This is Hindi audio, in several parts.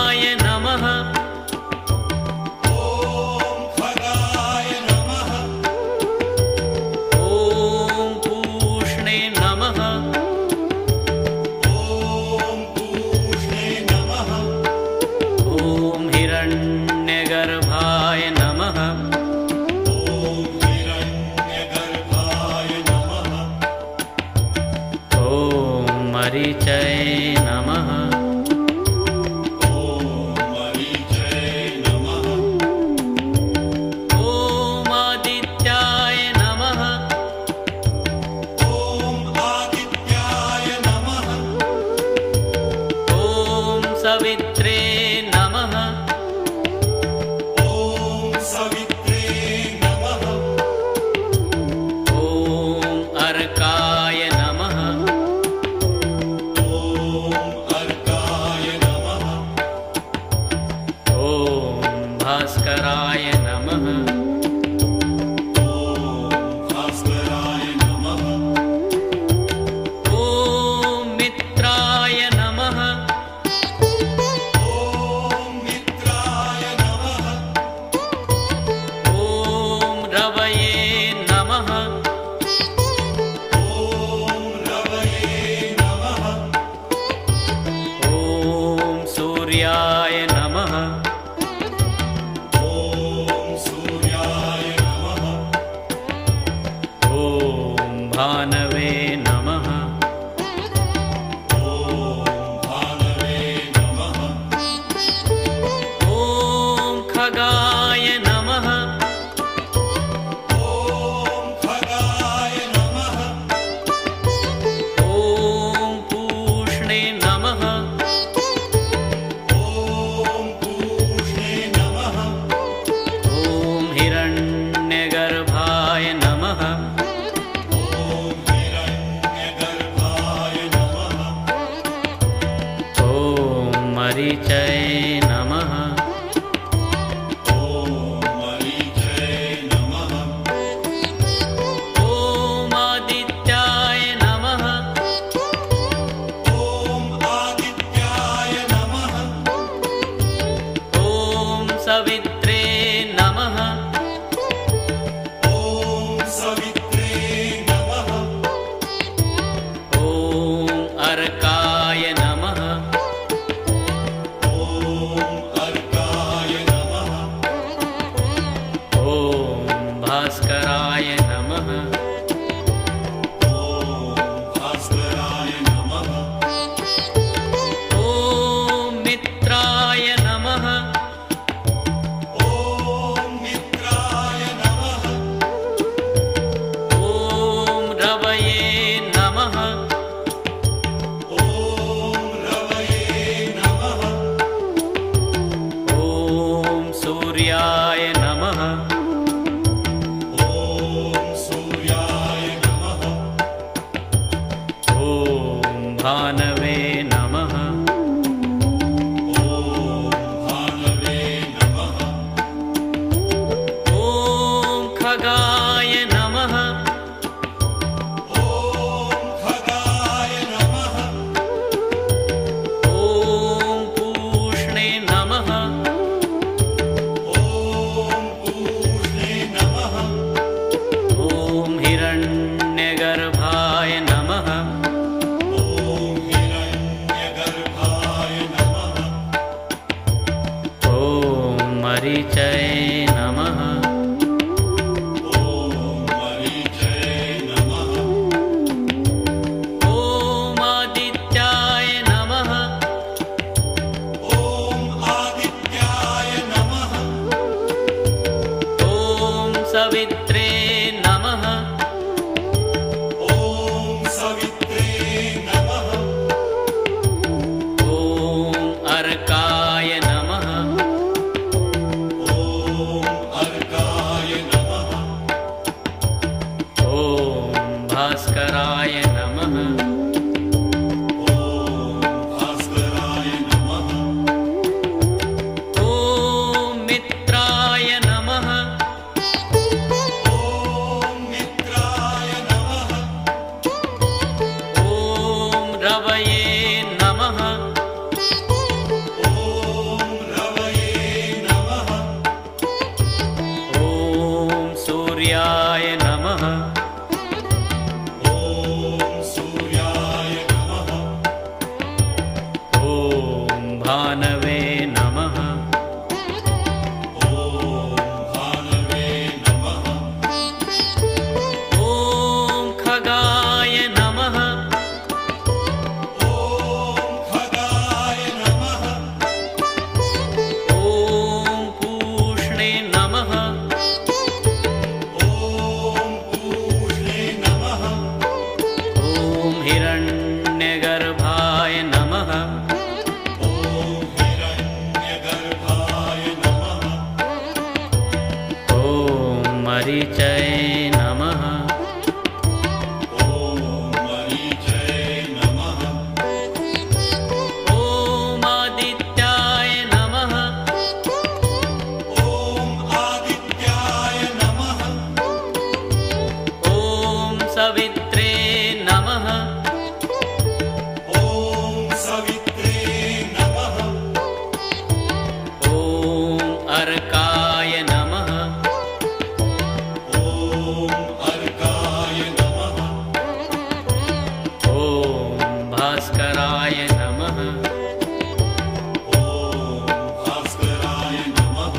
नमः। ॐ खगाय नमः। ॐ पूष्णे नमः। ॐ पूष्णे नमः। ॐ हिरण्यगर्भाय नमः। ॐ हिरण्यगर्भाय नमः। ॐ मरीचये नमः। ॐ मरीचये नमः। ॐ आदित्याय नमः। ॐ आदित्याय नमः। ॐ सवित्रे नमः। ॐ सवित्रे नमः। ॐ अर्काय नमः। ॐ अर्काय नमः। ॐ भास्कराय नमः। ॐ भास्कराय नमः। ॐ मित्राय नमः। ॐ मित्राय नमः। ॐ रवये नमः। ॐ रवये नमः। ॐ सूर्याय नमः। ॐ सूर्याय नमः। ॐ भानवे नमः। ॐ भानवे नमः। ॐ खगाय नमः। ॐ खगाय नमः। ॐ पूष्णे नमः। ॐ पूष्णे नमः। ॐ हिरण्यगर्भाय नमः। ॐ हिरण्यगर्भाय नमः। ॐ मरीचये नमः। ॐ मरीचये नमः। ॐ आदित्याय नमः। ॐ आदित्याय नमः। ॐ सवित्रे नमः। ॐ सवित्रे नमः। ॐ अर्काय नमः। ॐ अर्काय नमः। ॐ भास्कराय नमः। ॐ भास्कराय नमः। ॐ मित्राय नमः। ॐ मित्राय नमः। ॐ रवये नमः। ॐ रवये नमः। ॐ सूर्याय नमः। ॐ सूर्याय नमः। ॐ भानवे नमः। ॐ भानवे नमः। ॐ खगाय नमः। ॐ खगाय नमः। ॐ पूष्णे नमः। ॐ पूष्णे नमः। ॐ हिरण्यगर्भाय नमः। ॐ हिरण्यगर्भाय नमः। ॐ मरीचये नमः। ॐ मरीचये नमः। ॐ आदित्याय नमः। ॐ आदित्याय नमः। ॐ सवित्रे नमः। ॐ सवित्रे नमः। ॐ अर्काय नमः। ॐ मरीचये नमः। ॐ मरीचये नमः। ॐ आदित्याय नमः। ॐ आदित्याय नमः। ॐ सवित्रे नमः। ॐ सवित्रे नमः। ॐ अर्काय नमः। ॐ अर्काय नमः। ॐ भास्कराय नमः। ॐ भास्कराय नमः।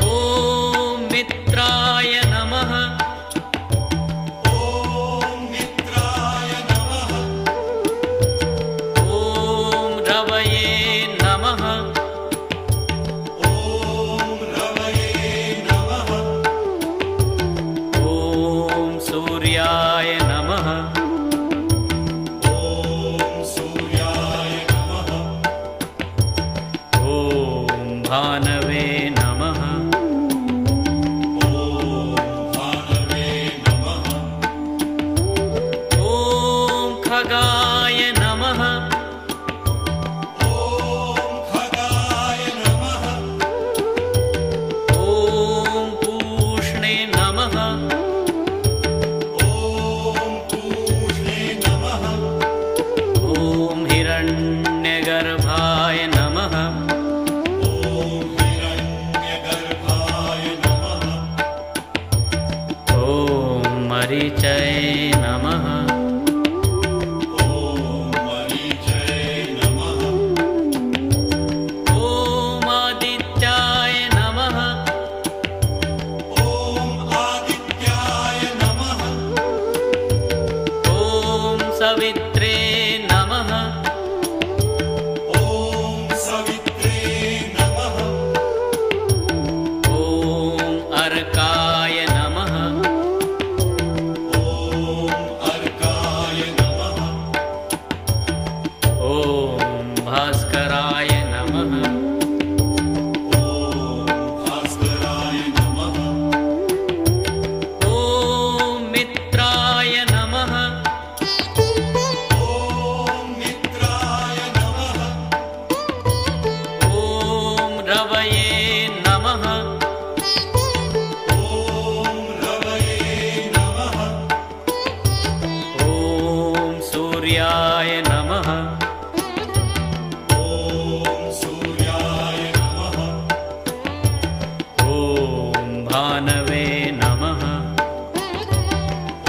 ॐ मित्राय नमः। ॐ मित्राय नमः। ॐ रवये नमः। ॐ रवये नमः। ॐ सूर्याय नमः। ॐ सूर्याय नमः। ॐ भानवे नमः। ॐ भानवे नमः। ॐ खगाय नमः। ॐ खगाय नमः। ॐ पूष्णे नमः। ॐ पूष्णे नमः। ॐ हिरण्यगर्भाय नमः। ॐ हिरण्यगर्भाय नमः। ॐ मरीचये नमः। ॐ मरीचये नमः। ॐ आदित्याय नमः। ॐ आदित्याय नमः। ॐ सवित्रे नमः। ॐ सवित्रे नमः। ॐ अर्काय नमः। ॐ अर्काय नमः। ॐ भास्कराय नमः। ॐ भास्कराय नमः। ॐ मित्राय नमः। ॐ मित्राय नमः। ॐ रवये नमः। ॐ रवये नमः। ॐ सूर्याय नमः। ॐ सूर्याय नमः। ॐ भानवे नमः।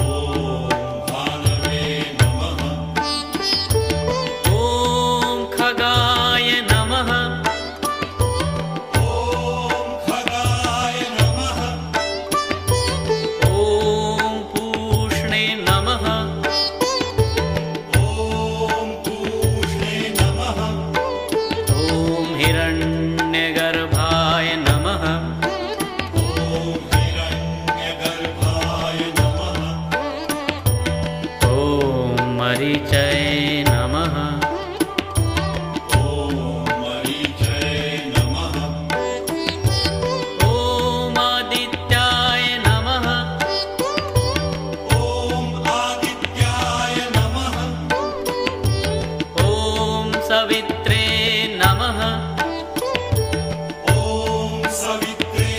ॐ भानवे नमः। ॐ खगाय नमः। ॐ खगाय नमः। ॐ पूष्णे नमः। ॐ पूष्णे नमः। ॐ हिरण्यगर्भाय नमः। ॐ हिरण्यगर्भाय नमः। ॐ मरीचये नमः। ॐ मरीचये नमः। ॐ आदित्याय नमः। ॐ आदित्याय नमः। ॐ सवित्रे नमः। ॐ सवित्रे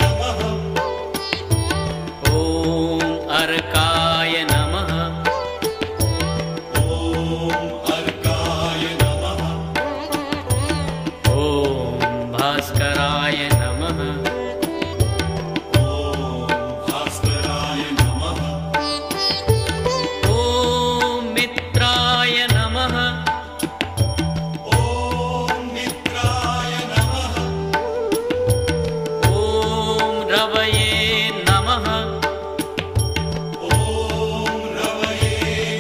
नमः। ॐ अर्काय नमः। ॐ अर्काय नमः। ॐ भास्कराय नमः। ॐ भास्कराय नमः। ॐ मित्राय नमः। ॐ मित्राय नमः। ॐ रवये नमः। ॐ रवये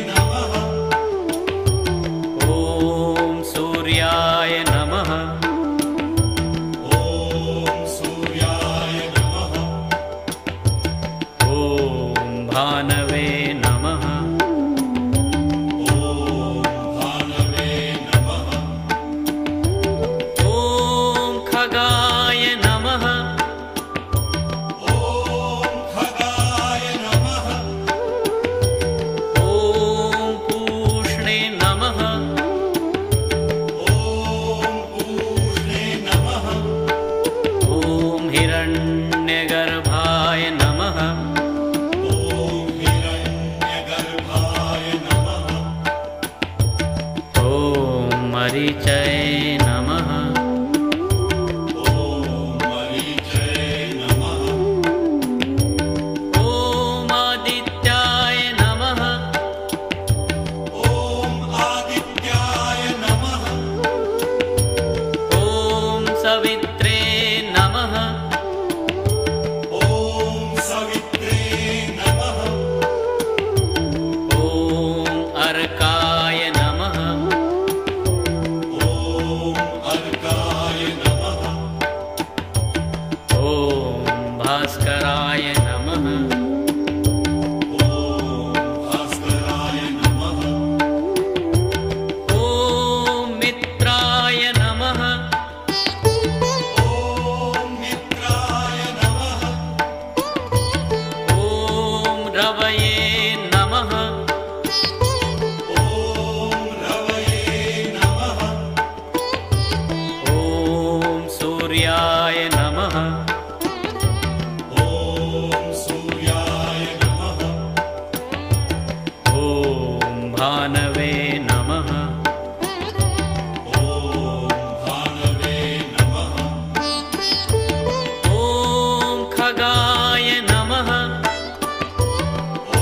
नमः। ॐ सूर्याय नमः। ॐ सूर्याय नमः। ॐ भानवे नमः। ॐ भानवे नमः। ॐ खगाय नमः। ॐ सवित्रे नमः। ॐ सवित्रे नमः। ॐ अर्काय नमः। ॐ अर्काय नमः। ॐ भास्कराय नमः। ॐ भास्कराय नमः। ॐ मित्राय नमः। ॐ मित्राय नमः। ॐ रवये नमः। ॐ रवये नमः। ॐ सूर्याय नमः। ॐ सूर्याय नमः। ॐ भानवे नमः। ॐ भानवे नमः। ॐ खगाय नमः। ॐ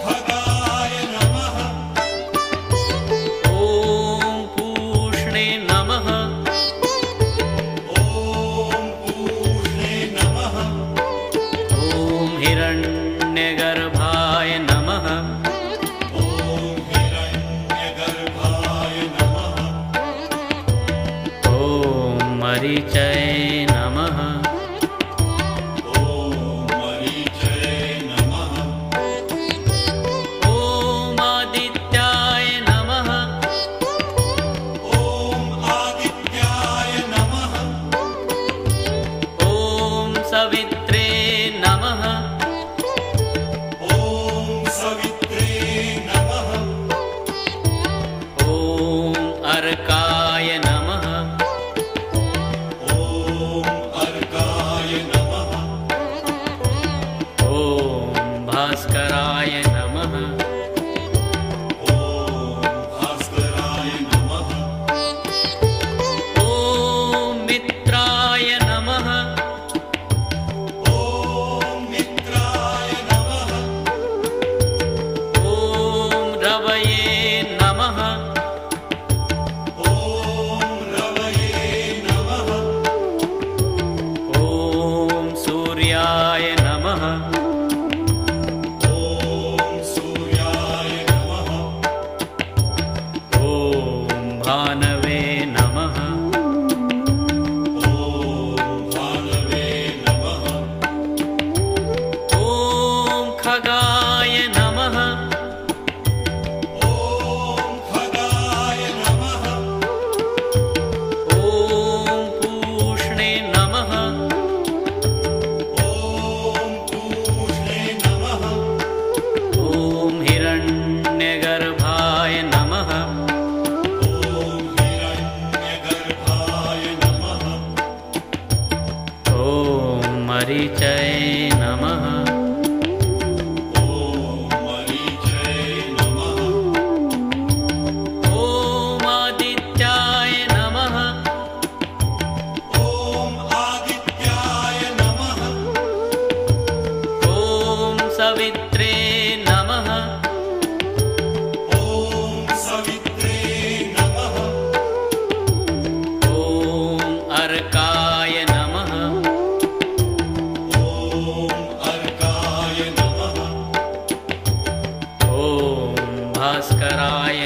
खगाय नमः। ॐ पूष्णे नमः। ॐ पूष्णे नमः। ॐ हिरण्यगर्भाय नमः। ॐ हिरण्यगर्भाय नमः। ॐ मरीचय नमः। ॐ मरीचये नमः। ॐ आदित्याय नमः। ॐ आदित्याय नमः। ॐ सवित्रे नमः। ॐ सवित्रे नमः। ॐ अर्काय नमः। ॐ अर्काय नमः। ॐ भास्कराय नमः। ॐ भास्कराय नमः। ॐ मित्राय नमः। ॐ मित्राय नमः। ॐ रवये नमः। ॐ रवये नमः। ॐ सूर्याय नमः। ॐ सूर्याय नमः। ॐ भानवे नमः। ॐ भानवे नमः। ॐ खगाय नमः। ॐ खगाय नमः। ॐ पूष्णे नमः। ॐ पूष्णे नमः। ॐ हिरण्यगर्भाय नमः। ॐ हिरण्यगर्भाय नमः। ॐ मरीचय नमः। ॐ मरीचये नमः। ॐ आदित्याय नमः। ॐ आदित्याय नमः। ॐ सवित्रे नमः। ॐ सवित्रे नमः। ॐ अर्काय नमः। ॐ अर्काय नमः। ॐ भास्कराय